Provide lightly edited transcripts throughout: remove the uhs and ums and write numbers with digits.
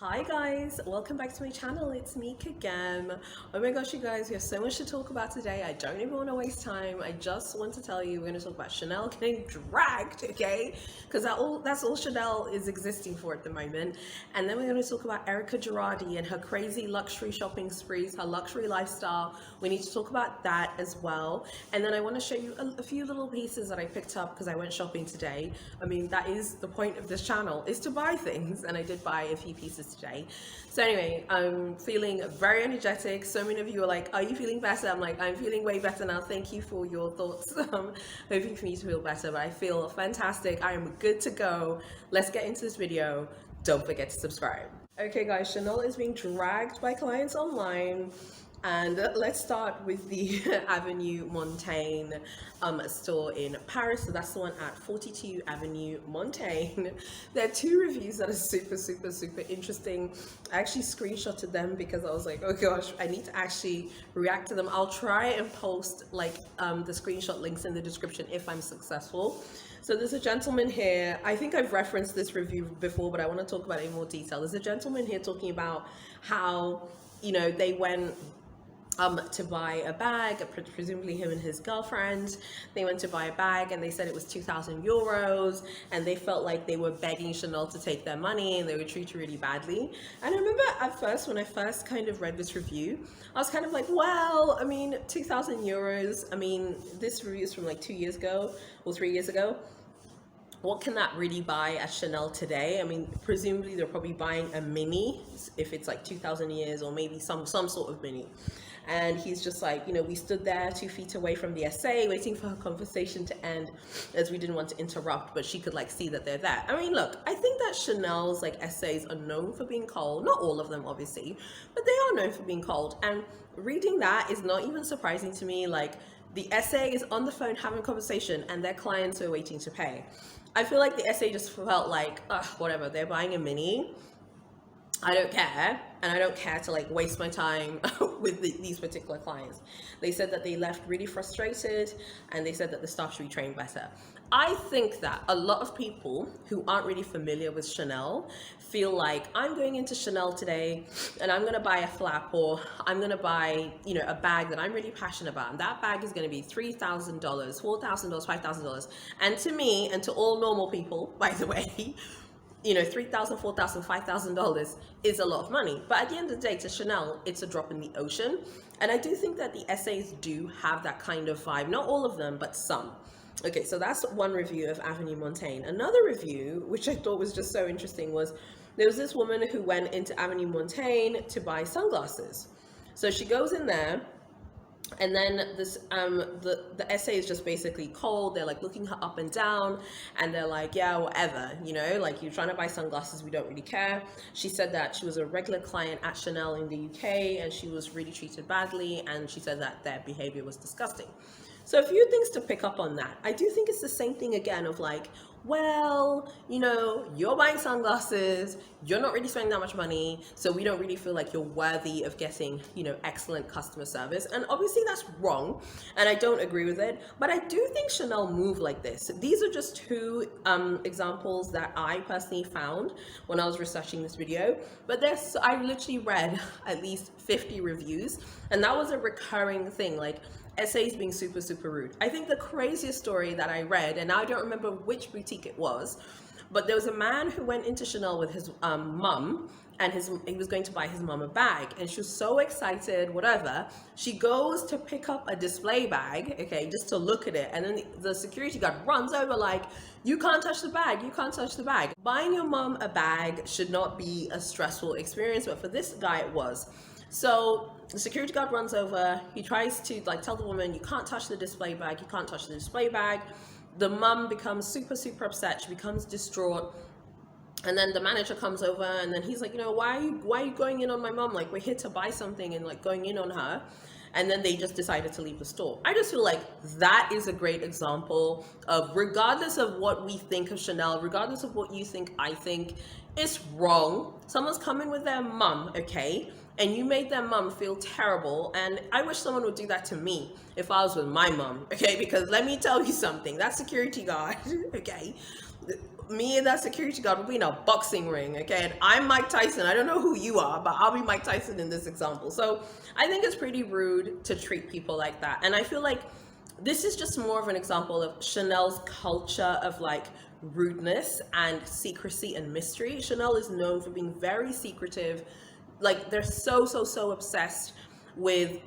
Hi guys, welcome back to my channel. It's me again. Oh my gosh, you guys, we have so much to talk about today. I don't even want to waste time. I just want to tell you we're going to talk about Chanel getting dragged, okay? Because that's all Chanel is existing for at the moment. And then we're going to talk about Erika Girardi and her crazy luxury shopping sprees, her luxury lifestyle. We need to talk about that as well. And then I want to show you a few little pieces that I picked up because I went shopping today. I mean, that is the point of this channel, is to buy things. And I did buy a few pieces today. So anyway, I'm feeling very energetic. So many of you are like, are you feeling better? I'm like, I'm feeling way better now. Thank you for your thoughts. Hoping for you to feel better, but I feel fantastic. I am good to go. Let's get into this video. Don't forget to subscribe. Okay guys, Chanel is being dragged by clients online. And let's start with the Avenue Montaigne store in Paris. So that's the one at 42 Avenue Montaigne. There are two reviews that are super interesting. I actually screenshotted them because I was like, oh gosh, I need to actually react to them. I'll try and post like the screenshot links in the description if I'm successful. So there's a gentleman here. I think I've referenced this review before, but I want to talk about it in more detail. There's a gentleman here talking about how, you know, they went to buy a bag, presumably him and his girlfriend. They went to buy a bag and they said it was 2,000 euros and they felt like they were begging Chanel to take their money and they were treated really badly. And I remember at first, when I first kind of read this review, I was kind of like, well, I mean, 2,000 euros. I mean, this review is from like 2 years ago or 3 years ago. What can that really buy at Chanel today? I mean, presumably they're probably buying a mini if it's like 2,000 years, or maybe some sort of mini. And he's just like, you know, we stood there 2 feet away from the SA waiting for her conversation to end as we didn't want to interrupt, but she could like see that they're there. I mean, look, I think that Chanel's like SAs are known for being cold. Not all of them, obviously, but they are known for being cold. And reading that is not even surprising to me. Like, the SA is on the phone having a conversation and their clients are waiting to pay. I feel like the SA just felt like, ugh, whatever, they're buying a mini. I don't care, and I don't care to like waste my time with these particular clients. They said that they left really frustrated, and they said that the staff should be trained better. I think that a lot of people who aren't really familiar with Chanel feel like, I'm going into Chanel today and I'm gonna buy a flap, or I'm gonna buy, you know, a bag that I'm really passionate about, and that bag is gonna be $3,000, $4,000, $5,000. And to me, and to all normal people, by the way, you know, $3,000, $4,000, $5,000 is a lot of money. But at the end of the day, to Chanel, it's a drop in the ocean. And I do think that the SAs do have that kind of vibe. Not all of them, but some. Okay, so that's one review of Avenue Montaigne. Another review, which I thought was just so interesting, was there was this woman who went into Avenue Montaigne to buy sunglasses. So she goes in there, and then this the essay is just basically cold. They're like looking her up and down, and they're like, yeah, whatever, you know, like, you're trying to buy sunglasses, we don't really care. She said that she was a regular client at Chanel in the UK and she was really treated badly, and she said that their behavior was disgusting. So a few things to pick up on that. I do think it's the same thing again of like, well, you know, you're buying sunglasses, you're not really spending that much money, so we don't really feel like you're worthy of getting, you know, excellent customer service. And obviously that's wrong, and I don't agree with it, but I do think Chanel move like this. These are just two examples that I personally found when I was researching this video, but I literally read at least 50 reviews, and that was a recurring thing, like essays being super rude. I think the craziest story that I read, and I don't remember which boutique it was, but there was a man who went into Chanel with his mum, and he was going to buy his mum a bag, and she was so excited, whatever. She goes to pick up a display bag, okay, just to look at it, and then the security guard runs over like, you can't touch the bag, you can't touch the bag. Buying your mum a bag should not be a stressful experience, but for this guy it was. So the security guard runs over, he tries to like tell the woman, you can't touch the display bag, you can't touch the display bag. The mum becomes super upset, she becomes distraught. And then the manager comes over, and then he's like, you know, why are you going in on my mom? Like, we're here to buy something, and like going in on her. And then they just decided to leave the store. I just feel like that is a great example of, regardless of what we think of Chanel, regardless of what you think, I think, it's wrong. Someone's coming with their mum, okay? And you made their mum feel terrible. And I wish someone would do that to me if I was with my mum, okay? Because let me tell you something, that security guard, okay, Me and that security guard will be in a boxing ring, okay? And I'm Mike Tyson. I don't know who you are, but I'll be Mike Tyson in this example. So I think it's pretty rude to treat people like that. And I feel like this is just more of an example of Chanel's culture of like rudeness and secrecy and mystery. Chanel is known for being very secretive. Like they're so obsessed with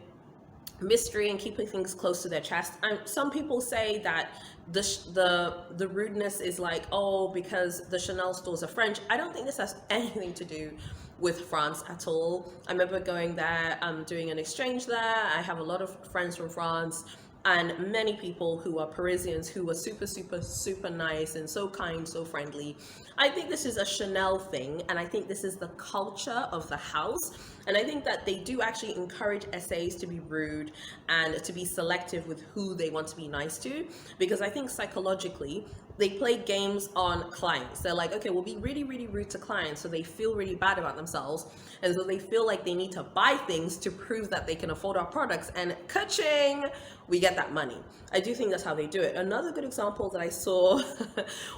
mystery and keeping things close to their chest. And some people say that the rudeness is like, oh, because the Chanel stores are French. I don't think this has anything to do with France at all. I remember going there, doing an exchange there. I have a lot of friends from France and many people who are Parisians who were super nice and so kind, so friendly. I think this is a Chanel thing, and I think this is the culture of the house. And I think that they do actually encourage SAs to be rude and to be selective with who they want to be nice to, because I think psychologically they play games on clients. They're like, okay, we'll be really rude to clients so they feel really bad about themselves, and so they feel like they need to buy things to prove that they can afford our products, and ka-ching, we get that money. I do think that's how they do it. Another good example that I saw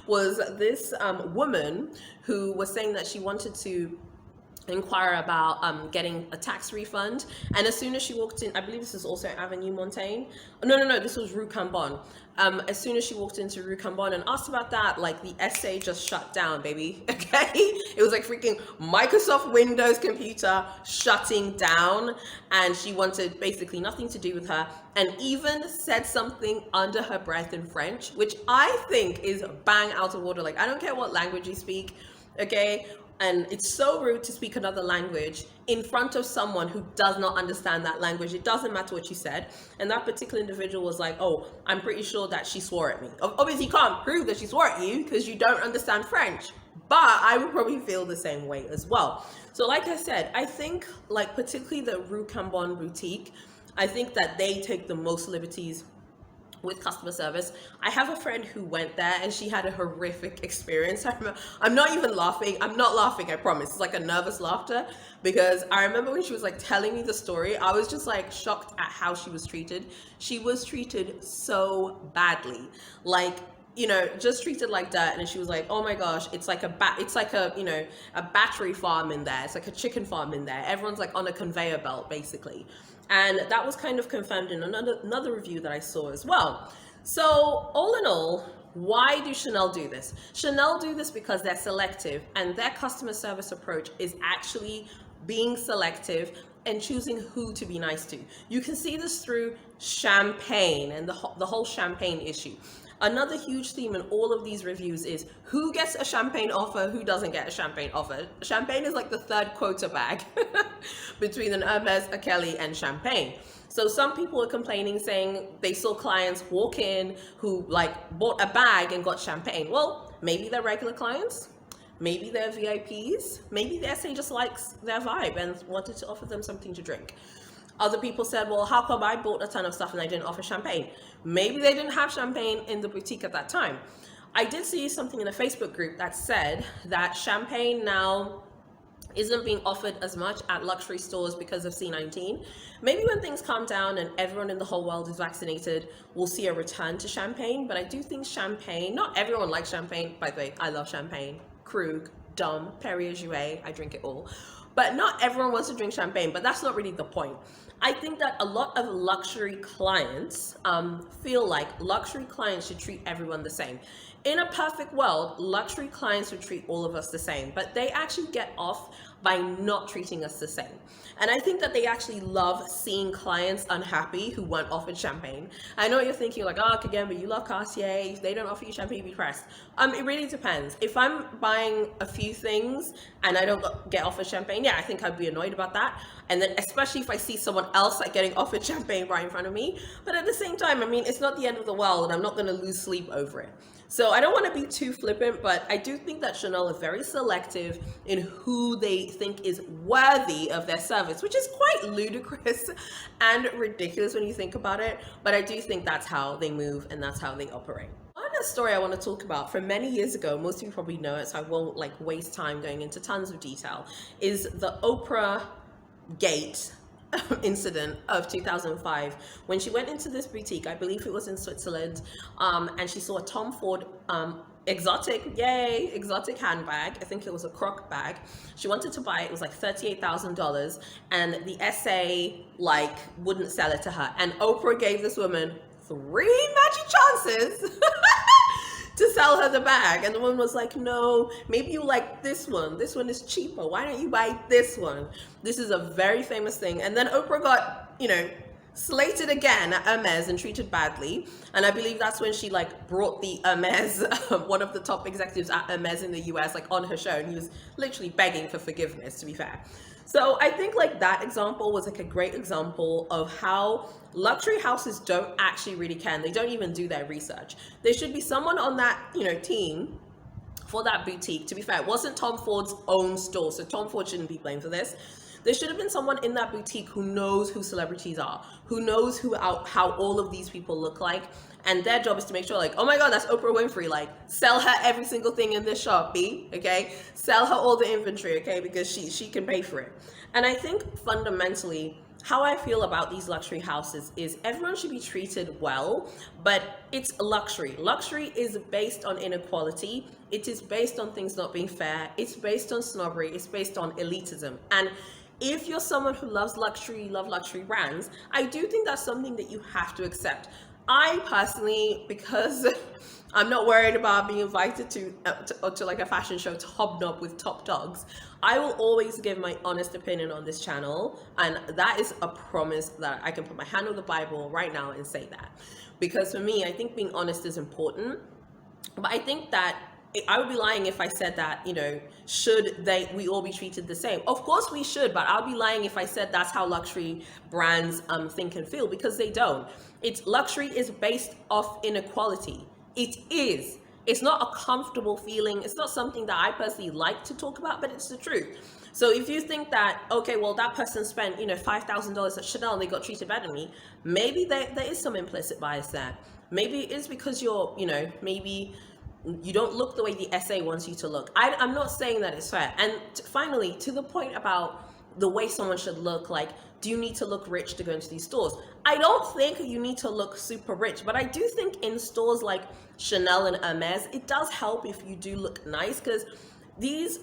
was this woman who was saying that she wanted to inquire about getting a tax refund, and as soon as she walked in, I believe this is also Avenue Montaigne. No, this was Rue Cambon. As soon as she walked into Rue Cambon and asked about that, like the essay just shut down, baby. Okay, it was like freaking Microsoft Windows computer shutting down, and she wanted basically nothing to do with her, and even said something under her breath in French, which I think is bang out of order. Like, I don't care what language you speak, okay? And it's so rude to speak another language in front of someone who does not understand that language. It doesn't matter what you said. And that particular individual was like, oh, I'm pretty sure that she swore at me. Obviously, you can't prove that she swore at you because you don't understand French. But I would probably feel the same way as well. So like I said, I think like particularly the Rue Cambon boutique, I think that they take the most liberties with customer service. I have a friend who went there and she had a horrific experience. I'm not even laughing. I'm not laughing, I promise. It's like a nervous laughter, because I remember when she was like telling me the story, I was just like shocked at how she was treated. She was treated so badly. Like, you know, just treated like dirt. And she was like, oh my gosh, it's like you know, a battery farm in there. It's like a chicken farm in there. Everyone's like on a conveyor belt, basically. And that was kind of confirmed in another review that I saw as well. So all in all, why do Chanel do this? Chanel do this because they're selective, and their customer service approach is actually being selective and choosing who to be nice to. You can see this through champagne and the whole champagne issue. Another huge theme in all of these reviews is who gets a champagne offer, who doesn't get a champagne offer. Champagne is like the third quota bag between an Hermes, a Kelly, and champagne. So some people are complaining, saying they saw clients walk in who like bought a bag and got champagne. Well, maybe they're regular clients, maybe they're VIPs, maybe the SA just likes their vibe and wanted to offer them something to drink. Other people said, well, how come I bought a ton of stuff and I didn't offer champagne? Maybe they didn't have champagne in the boutique at that time. I did see something in a Facebook group that said that champagne now isn't being offered as much at luxury stores because of C-19. Maybe when things calm down and everyone in the whole world is vaccinated, we'll see a return to champagne. But I do think champagne, not everyone likes champagne. By the way, I love champagne. Krug, Dom, Perrier-Jouet, I drink it all. But not everyone wants to drink champagne, but that's not really the point. I think that a lot of luxury clients feel like luxury clients should treat everyone the same. In a perfect world, luxury clients would treat all of us the same, but they actually get off by not treating us the same. And I think that they actually love seeing clients unhappy who weren't offered champagne. I know you're thinking like, oh, again, but you love Cartier. If they don't offer you champagne, you'd be pressed. It really depends. If I'm buying a few things and I don't get offered champagne, yeah, I think I'd be annoyed about that. And then especially if I see someone else like getting offered champagne right in front of me. But at the same time, I mean, it's not the end of the world and I'm not going to lose sleep over it. So I don't want to be too flippant, but I do think that Chanel is very selective in who they think is worthy of their service, which is quite ludicrous and ridiculous when you think about it. But I do think that's how they move and that's how they operate. Another story I want to talk about from many years ago, most of you probably know it, so I won't like waste time going into tons of detail, is the Oprah Gate incident of 2005 when she went into this boutique. I believe it was in Switzerland, and she saw a Tom Ford exotic, yay, exotic handbag. I think it was a croc bag. She wanted to buy it. It was like $38,000, and the SA like wouldn't sell it to her. And Oprah gave this woman 3 magic chances to sell her the bag, and the woman was like, no, maybe you like this one. This one is cheaper. Why don't you buy this one? This is a very famous thing. And then Oprah got, slated again at Hermes and treated badly. And I believe that's when she like brought the Hermes, one of the top executives at Hermes in the US, like on her show, and he was literally begging for forgiveness, to be fair. So I think like that example was like a great example of how luxury houses don't actually really care. They don't even do their research. There should be someone on that, team for that boutique. To be fair, it wasn't Tom Ford's own store, so Tom Ford shouldn't be blamed for this. There should have been someone in that boutique who knows who celebrities are, who knows how all of these people look like, and their job is to make sure, like, oh my God, that's Oprah Winfrey, like, sell her every single thing in this shop, B, okay? Sell her all the inventory, okay? Because she can pay for it. And I think fundamentally, how I feel about these luxury houses is everyone should be treated well, but it's luxury. Luxury is based on inequality. It is based on things not being fair. It's based on snobbery. It's based on elitism. And if you're someone who loves luxury, you love luxury brands, I do think that's something that you have to accept. I personally, because I'm not worried about being invited to like a fashion show to hobnob with top dogs, I will always give my honest opinion on this channel, and that is a promise that I can put my hand on the Bible right now and say that. Because for me, I think being honest is important, but I think that I would be lying if I said that, should we all be treated the same? Of course we should, but I'll be lying if I said that's how luxury brands think and feel, because they don't. Luxury is based off inequality. It is. It's not a comfortable feeling. It's not something that I personally like to talk about, but it's the truth. So if you think that, okay, well, that person spent, $5,000 at Chanel and they got treated better than me, maybe there is some implicit bias there. Maybe it is because you're, maybe you don't look the way the SA wants you to look. I'm not saying that it's fair. And finally, to the point about the way someone should look, like, do you need to look rich to go into these stores? I don't think you need to look super rich, but I do think in stores like Chanel and Hermes, it does help if you do look nice, because these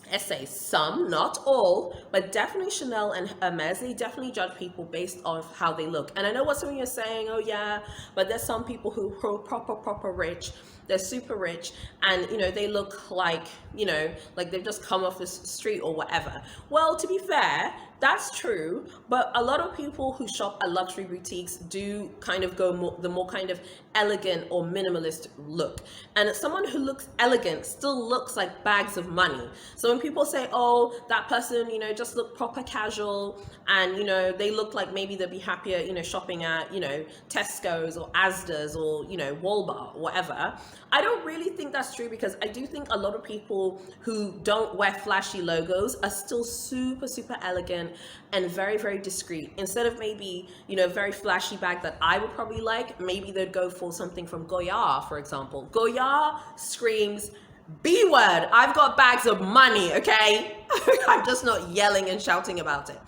essays, some, not all, but definitely Chanel and Hermes, they definitely judge people based off how they look. And I know what some of you are saying, oh yeah, but there's some people who are proper rich, they're super rich, and they look like, like they've just come off the street or whatever. Well, to be fair, that's true, but a lot of people who shop at luxury boutiques do kind of go the more kind of elegant or minimalist look. And someone who looks elegant still looks like bags of money. So when people say, oh, that person, just look proper casual, and, they look like maybe they'd be happier, shopping at, Tesco's or Asda's or, Walmart or whatever, I don't really think that's true, because I do think a lot of people who don't wear flashy logos are still super, super elegant and very, very discreet. Instead of maybe, very flashy bag that I would probably like, maybe they'd go for something from Goya, for example. Goya screams, B word, I've got bags of money, okay? I'm just not yelling and shouting about it.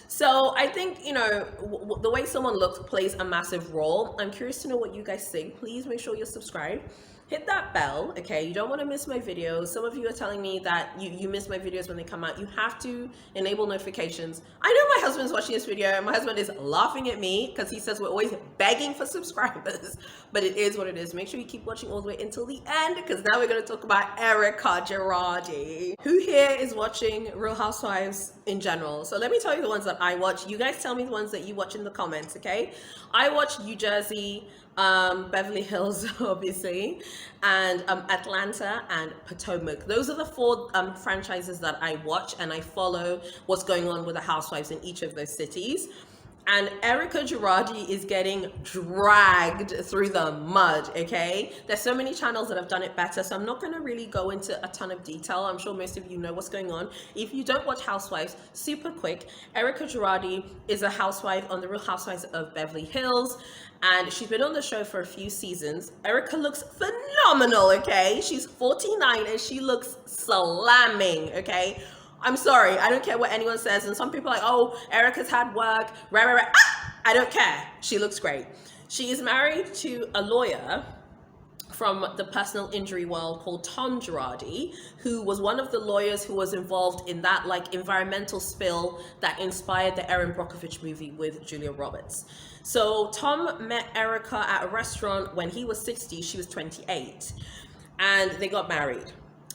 So I think, the way someone looks plays a massive role. I'm curious to know what you guys think. Please make sure you're subscribed. Hit that bell, okay? You don't want to miss my videos. Some of you are telling me that you miss my videos when they come out. You have to enable notifications. I know my husband's watching this video, and my husband is laughing at me because he says we're always begging for subscribers, but it is what it is. Make sure you keep watching all the way until the end, because now we're going to talk about Erika Girardi. Who here is watching Real Housewives in general? So let me tell you the ones that I watch. You guys tell me the ones that you watch in the comments, okay? I watch New Jersey, Beverly Hills, obviously, and Atlanta and Potomac. Those are the 4 franchises that I watch, and I follow what's going on with the housewives in each of those cities. And Erika Girardi is getting dragged through the mud, okay? There's so many channels that have done it better, so I'm not going to really go into a ton of detail. I'm sure most of you know what's going on. If you don't watch Housewives, super quick, Erika Girardi is a housewife on the Real Housewives of Beverly Hills, and she's been on the show for a few seasons. Erika looks phenomenal, okay? She's 49 and she looks slamming, okay? I'm sorry, I don't care what anyone says. And some people are like, oh, Erika's had work, rah. I don't care. She looks great. She is married to a lawyer from the personal injury world called Tom Girardi, who was one of the lawyers who was involved in that like environmental spill that inspired the Erin Brockovich movie with Julia Roberts. So Tom met Erika at a restaurant when he was 60, she was 28, and they got married.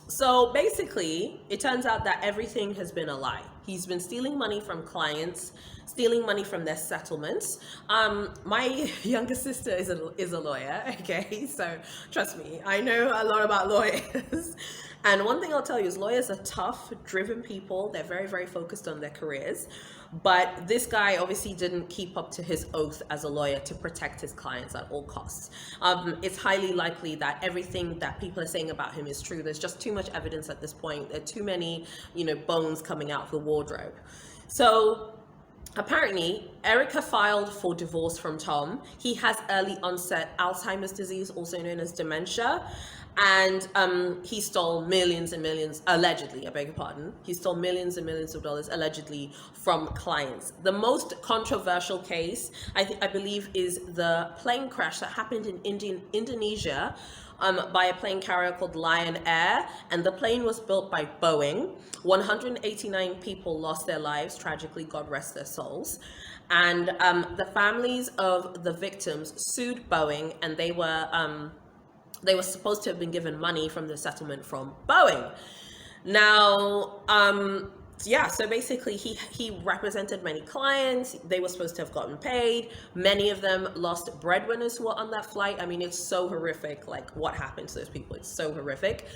So basically, it turns out that everything has been a lie. He's been stealing money from clients, stealing money from their settlements. My younger sister is a lawyer, okay? So trust me, I know a lot about lawyers. And one thing I'll tell you is lawyers are tough, driven people. They're very, very focused on their careers. But this guy obviously didn't keep up to his oath as a lawyer to protect his clients at all costs. It's highly likely that everything that people are saying about him is true. There's just too much evidence at this point. There are too many, bones coming out of the wardrobe. So apparently, Erika filed for divorce from Tom. He has early onset Alzheimer's disease, also known as dementia. And he stole millions and millions, allegedly, I beg your pardon. He stole millions and millions of dollars, allegedly, from clients. The most controversial case, I believe, is the plane crash that happened in Indonesia by a plane carrier called Lion Air. And the plane was built by Boeing. 189 people lost their lives, tragically, God rest their souls. And the families of the victims sued Boeing, and they were supposed to have been given money from the settlement from Boeing. Now, so basically he represented many clients. They were supposed to have gotten paid. Many of them lost breadwinners who were on that flight. I mean, it's so horrific, like what happened to those people. It's so horrific.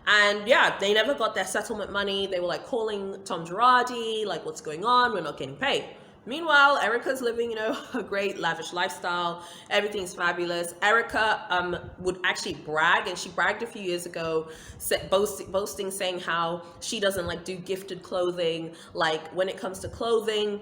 And yeah, they never got their settlement money. They were like calling Tom Girardi, like, what's going on? We're not getting paid. Meanwhile, Erika's living, a great lavish lifestyle. Everything's fabulous. Erika would actually brag, and she bragged a few years ago, boasting, saying how she doesn't like do gifted clothing. Like when it comes to clothing,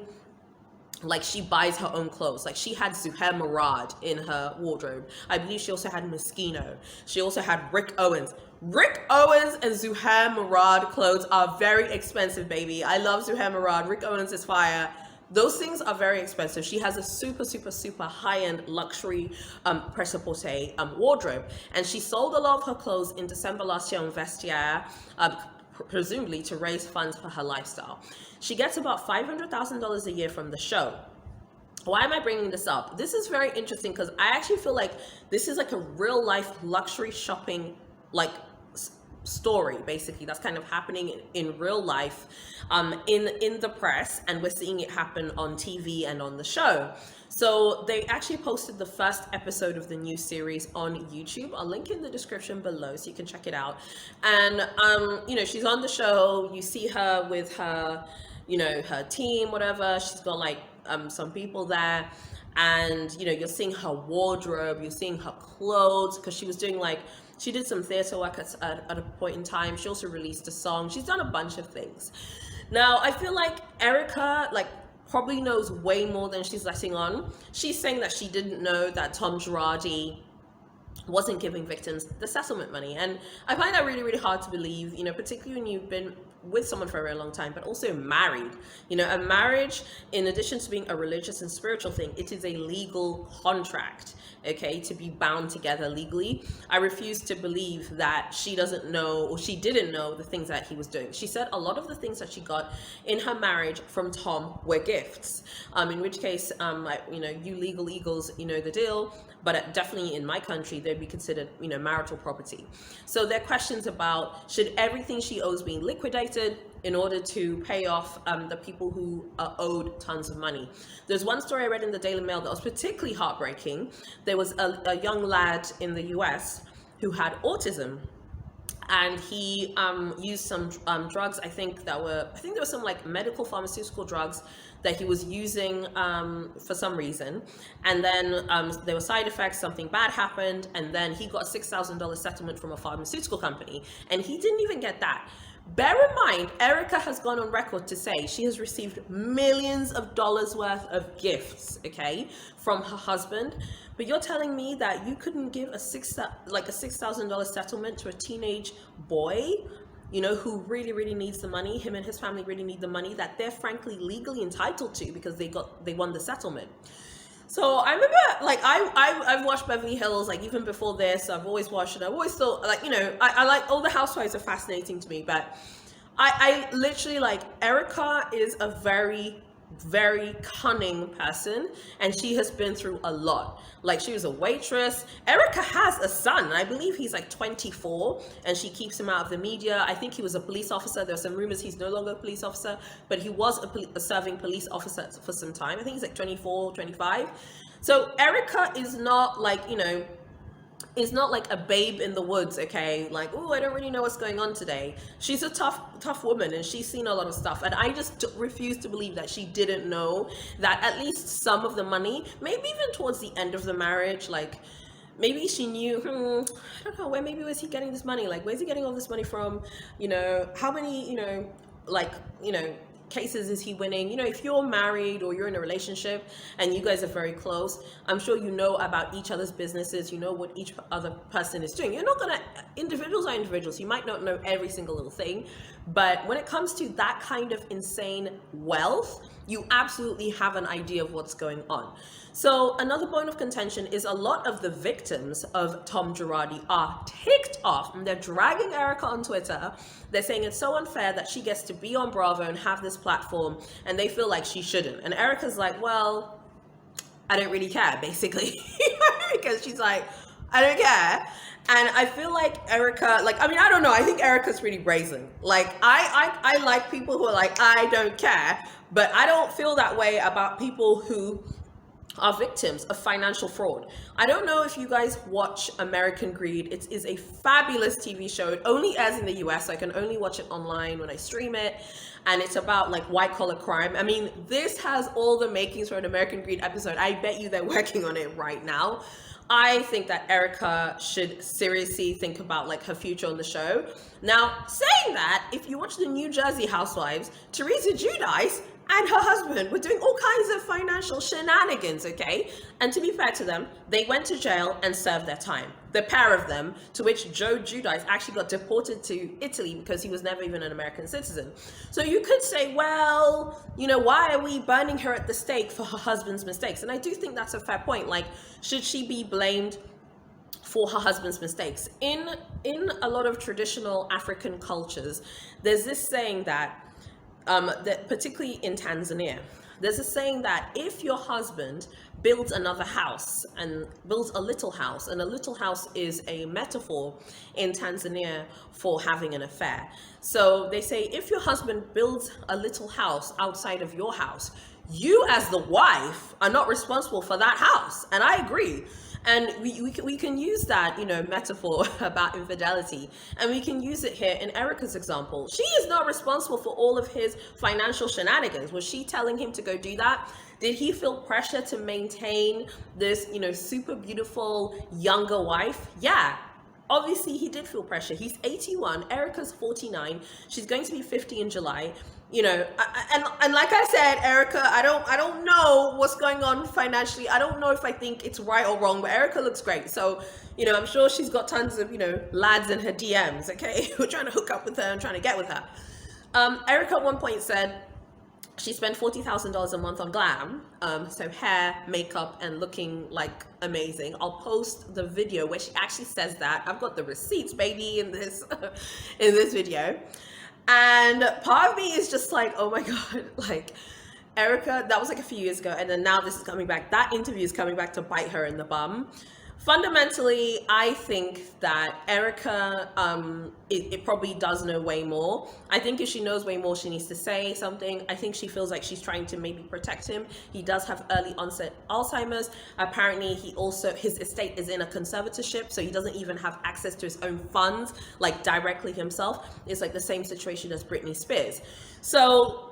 like she buys her own clothes. Like she had Zuhair Murad in her wardrobe. I believe she also had Moschino. She also had Rick Owens. Rick Owens and Zuhair Murad clothes are very expensive, baby. I love Zuhair Murad. Rick Owens is fire. Those things are very expensive. She has a super, super, super high-end luxury prêt-à-porter wardrobe. And she sold a lot of her clothes in December last year on Vestiaire, presumably to raise funds for her lifestyle. She gets about $500,000 a year from the show. Why am I bringing this up? This is very interesting because I actually feel like this is like a real-life luxury shopping, like, story basically that's kind of happening in real life in the press, and we're seeing it happen on TV and on the show. So they actually posted the first episode of the new series on YouTube. I'll link in the description below so you can check it out. And she's on the show. You see her with her her team, whatever. She's got like some people there. And you're seeing her wardrobe, you're seeing her clothes, because she was doing she did some theater work at a point in time. She also released a song. She's done a bunch of things. Now, I feel like Erika probably knows way more than she's letting on. She's saying that she didn't know that Tom Girardi wasn't giving victims the settlement money. And I find that really, really hard to believe, particularly when you've been with someone for a very long time, but also married. A marriage, in addition to being a religious and spiritual thing, it is a legal contract, okay, to be bound together legally. I refuse to believe that she doesn't know, or she didn't know, the things that he was doing. She said a lot of the things that she got in her marriage from Tom were gifts, in which case, you legal eagles, the deal. But definitely in my country, they'd be considered, marital property. So there are questions about, should everything she owes be liquidated in order to pay off the people who are owed tons of money? There's one story I read in the Daily Mail that was particularly heartbreaking. There was a young lad in the US who had autism. And he used some drugs, I think there were some medical pharmaceutical drugs that he was using for some reason. And then there were side effects, something bad happened, and then he got a $6,000 settlement from a pharmaceutical company. And he didn't even get that. Bear in mind, Erika has gone on record to say she has received millions of dollars worth of gifts, okay, from her husband. But you're telling me that you couldn't give a $6,000 settlement to a teenage boy, who really, really needs the money. Him and his family really need the money that they're frankly legally entitled to because they won the settlement. So I remember, like, I've watched Beverly Hills, like, even before this. I've always watched it. I've always thought, like, I like all the housewives are fascinating to me, but I literally, like, Erika is a very, very cunning person, and she has been through a lot. Like, she was a waitress. Erika has a son, and I believe he's like 24, and she keeps him out of the media. I think he was a police officer. There were some rumors he's no longer a police officer, but he was a serving police officer for some time. I think he's like 24, 25. So Erika is not like, is not like a babe in the woods, okay? Like, oh, I don't really know what's going on today. She's a tough woman, and she's seen a lot of stuff. And I just refuse to believe that she didn't know that at least some of the money, maybe even towards the end of the marriage, like, maybe she knew, I don't know, where maybe was he getting this money? Like, where's he getting all this money from? How many, like, cases is he winning? If you're married or you're in a relationship and you guys are very close, I'm sure you know about each other's businesses, you know what each other person is doing. You're not gonna, individuals are individuals, you might not know every single little thing, but when it comes to that kind of insane wealth, you absolutely have an idea of what's going on. So another point of contention is a lot of the victims of Tom Girardi are ticked off, and they're dragging Erika on Twitter. They're saying it's so unfair that she gets to be on Bravo and have this platform, and they feel like she shouldn't. And Erika's like, well, I don't really care, basically. Because she's like, I don't care. And I feel like Erika, like, I mean, I don't know. I think Erika's really brazen. Like, I like people who are like, I don't care. But I don't feel that way about people who are victims of financial fraud. I don't know if you guys watch American Greed. It is a fabulous TV show. It only airs in the US, so I can only watch it online when I stream it. And it's about like white collar crime. I mean, this has all the makings for an American Greed episode. I bet you they're working on it right now. I think that Erika should seriously think about like her future on the show. Now, saying that, if you watch the New Jersey Housewives, Teresa Giudice and her husband were doing all kinds of financial shenanigans, okay? And to be fair to them, they went to jail and served their time. The pair of them, to which Joe Giudice actually got deported to Italy because he was never even an American citizen. So you could say, well, why are we burning her at the stake for her husband's mistakes? And I do think that's a fair point. Like, should she be blamed for her husband's mistakes? In a lot of traditional African cultures, there's this saying that particularly in Tanzania, there's a saying that if your husband builds another house and builds a little house, and a little house is a metaphor in Tanzania for having an affair. So they say if your husband builds a little house outside of your house, you as the wife are not responsible for that house. And I agree. And we can use that, metaphor about infidelity, and we can use it here in Erika's example. She is not responsible for all of his financial shenanigans. Was she telling him to go do that? Did he feel pressure to maintain this, super beautiful younger wife? Yeah. Obviously, he did feel pressure. He's 81. Erika's 49. She's going to be 50 in July. And like I said, Erika, I don't know what's going on financially. I don't know if I think it's right or wrong, but Erika looks great. So, I'm sure she's got tons of, lads in her DMs, okay, who are trying to hook up with her and trying to get with her. Erika at one point said she spent $40,000 a month on glam, so hair, makeup, and looking like amazing. I'll post the video where she actually says that. I've got the receipts, baby, in this in this video. And part of me is just like, oh my God, like Erika, that was like a few years ago. And then now this is coming back. That interview is coming back to bite her in the bum. Fundamentally, I think that Erika, it probably does know way more. I think if she knows way more, she needs to say something. I think she feels like she's trying to maybe protect him. He does have early onset Alzheimer's. Apparently, his estate is in a conservatorship, so he doesn't even have access to his own funds, like directly himself. It's like the same situation as Britney Spears. So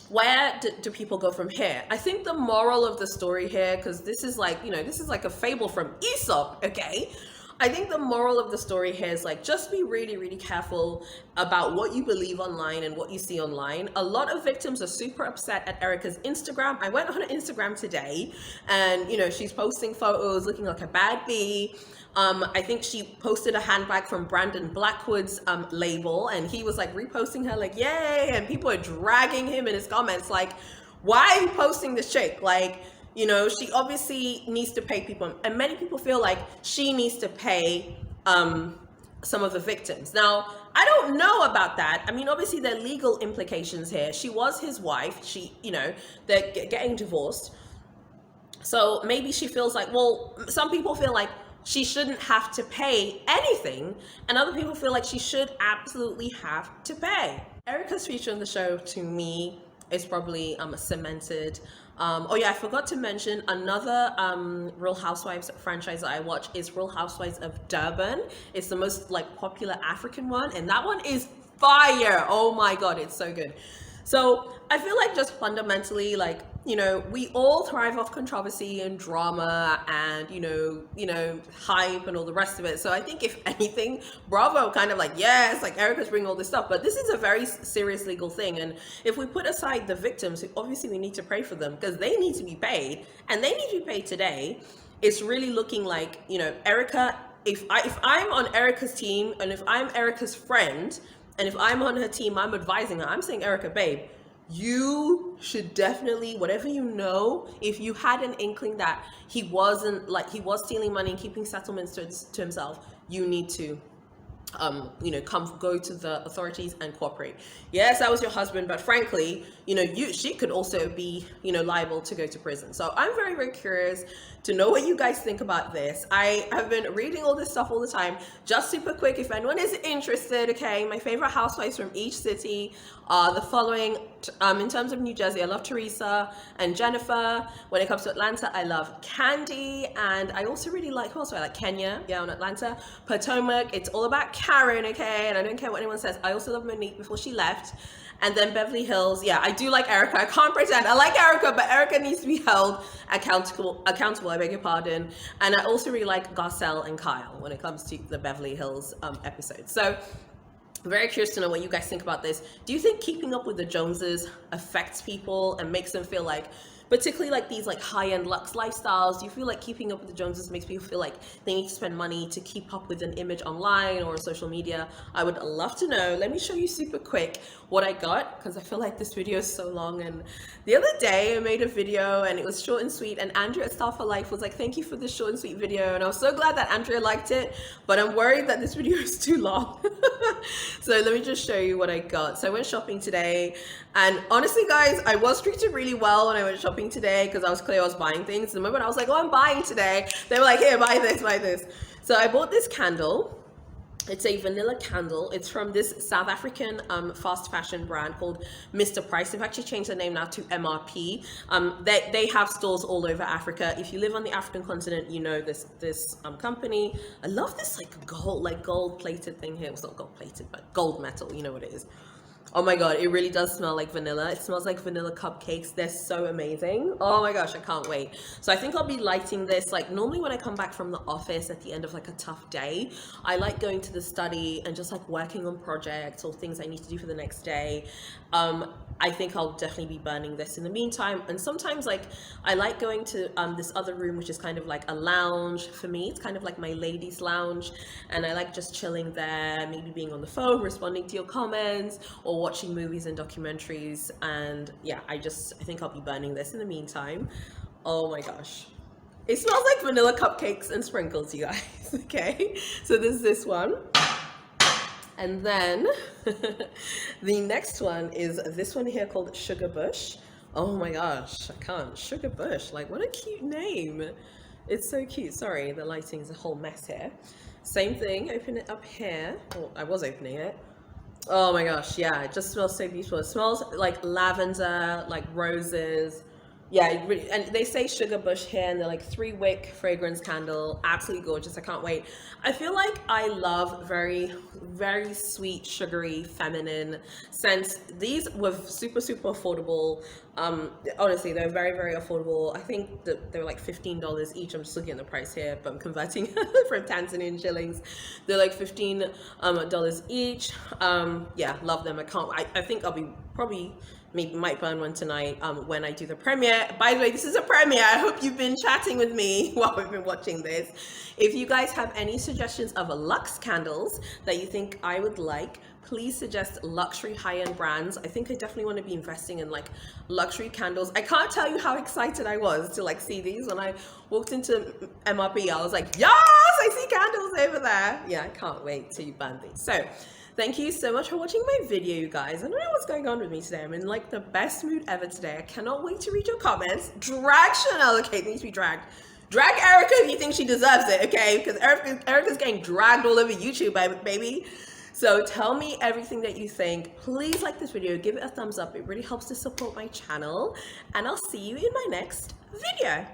where do people go from here? I think the moral of the story here, because this is like, this is like a fable from Aesop, okay? I think the moral of the story here is like, just be really, really careful about what you believe online and what you see online. A lot of victims are super upset at Erika's Instagram. I went on her Instagram today and, she's posting photos looking like a bad bee. I think she posted a handbag from Brandon Blackwood's label, and he was like reposting her like, yay, and people are dragging him in his comments like, why are you posting this chick? Like, You know, she obviously needs to pay people, and many people feel like she needs to pay some of the victims. Now, I don't know about that. I mean, obviously there are legal implications here. She was his wife. They're getting divorced. So maybe she feels like, well, some people feel like she shouldn't have to pay anything, and other people feel like she should absolutely have to pay. Erika's feature on the show, to me, is probably cemented. Oh yeah, I forgot to mention another Real Housewives franchise that I watch is Real Housewives of Durban. It's the most like popular African one, and that one is fire. Oh my god, it's so good. So I feel like just fundamentally, like, you know, we all thrive off controversy and drama and, hype and all the rest of it. So I think if anything, Bravo kind of like, yes, like Erika's bringing all this stuff, but this is a very serious legal thing. And if we put aside the victims, obviously we need to pray for them because they need to be paid and they need to be paid today. It's really looking like, Erika, if I'm on Erika's team and if I'm Erika's friend, and if I'm on her team, I'm advising her. I'm saying, Erika, babe, you should definitely, whatever you know, if you had an inkling that he was stealing money and keeping settlements to himself, you need to go to the authorities and cooperate. Yes, that was your husband, but frankly, she could also be, liable to go to prison. So I'm very, very curious to know what you guys think about this. I have been reading all this stuff all the time. Just super quick, if anyone is interested, okay, my favorite housewives from each city are the following. In terms of New Jersey, I love Teresa and Jennifer. When it comes to Atlanta, I love Candy, and I also really like, who else do I like? Kenya, yeah, in Atlanta. Potomac, it's all about Karen, okay, and I don't care what anyone says. I also love Monique before she left. And then Beverly Hills, yeah, I do like Erika. I can't pretend. I like Erika, but Erika needs to be held accountable, I beg your pardon. And I also really like Garcelle and Kyle when it comes to the Beverly Hills episode. So very curious to know what you guys think about this. Do you think keeping up with the Joneses affects people and makes them feel like, particularly like these like high-end luxe lifestyles, do you feel like keeping up with the Joneses makes people feel like they need to spend money to keep up with an image online or social media? I would love to know. Let me show you super quick what I got, because I feel like this video is so long. And the other day I made a video and it was short and sweet, and Andrea at Style for Life was like, thank you for this short and sweet video, and I was so glad that Andrea liked it, but I'm worried that this video is too long. So let me just show you what I got. So I went shopping today, and honestly guys, I was treated really well when I went shopping today because I was clear I was buying things. The moment I was like, oh, I'm buying today, they were like, here, buy this, buy this. So I bought this candle. It's a vanilla candle. It's from this South African fast fashion brand called Mr. Price. They've actually changed their name now to MRP. They have stores all over Africa. If you live on the African continent, you know this company. I love this like gold plated thing here. It's not gold plated, but gold metal. You know what it is. Oh my god, it really does smell like vanilla. It smells like vanilla cupcakes. They're so amazing. Oh my gosh, I can't wait. So I think I'll be lighting this. Like normally when I come back from the office at the end of like a tough day, I like going to the study and just like working on projects or things I need to do for the next day. I think I'll definitely be burning this in the meantime. And sometimes like I like going to this other room, which is kind of like a lounge for me. It's kind of like my ladies lounge, and I like just chilling there, maybe being on the phone, responding to your comments, or watching movies and documentaries. And yeah, I think I'll be burning this in the meantime. Oh my gosh, it smells like vanilla cupcakes and sprinkles, you guys. Okay, so there's this one. And then the next one is this one here called Sugar Bush. Oh my gosh, I can't. Sugar Bush, like what a cute name. It's so cute. Sorry, the lighting's a whole mess here. Same thing, open it up here. Oh, I was opening it. Oh my gosh, yeah, it just smells so beautiful. It smells like lavender, like roses. Yeah, it really, and they say Sugar Bush here, and they're like 3-wick fragrance candle. Absolutely gorgeous. I can't wait. I feel like I love very, very sweet, sugary, feminine scents. These were super, super affordable. Honestly, they're very, very affordable. I think that they're like $15 each. I'm just looking at the price here, but I'm converting from Tanzanian shillings. They're like $15 each. Yeah, love them. I think I'll be probably might burn one tonight when I do the premiere. By the way, this is a premiere. I hope you've been chatting with me while we've been watching this. If you guys have any suggestions of luxe candles that you think I would like, please suggest luxury high-end brands. I think I definitely want to be investing in like luxury candles. I can't tell you how excited I was to like see these. When I walked into MRP, I was like, yes, I see candles over there. Yeah, I can't wait to burn these. So thank you so much for watching my video, you guys. I don't know what's going on with me today. I'm in like the best mood ever today. I cannot wait to read your comments. Drag Chanel, okay, needs to be dragged. Drag Erika if you think she deserves it, okay? Because Erika's getting dragged all over YouTube, baby. So tell me everything that you think. Please like this video, give it a thumbs up. It really helps to support my channel. And I'll see you in my next video.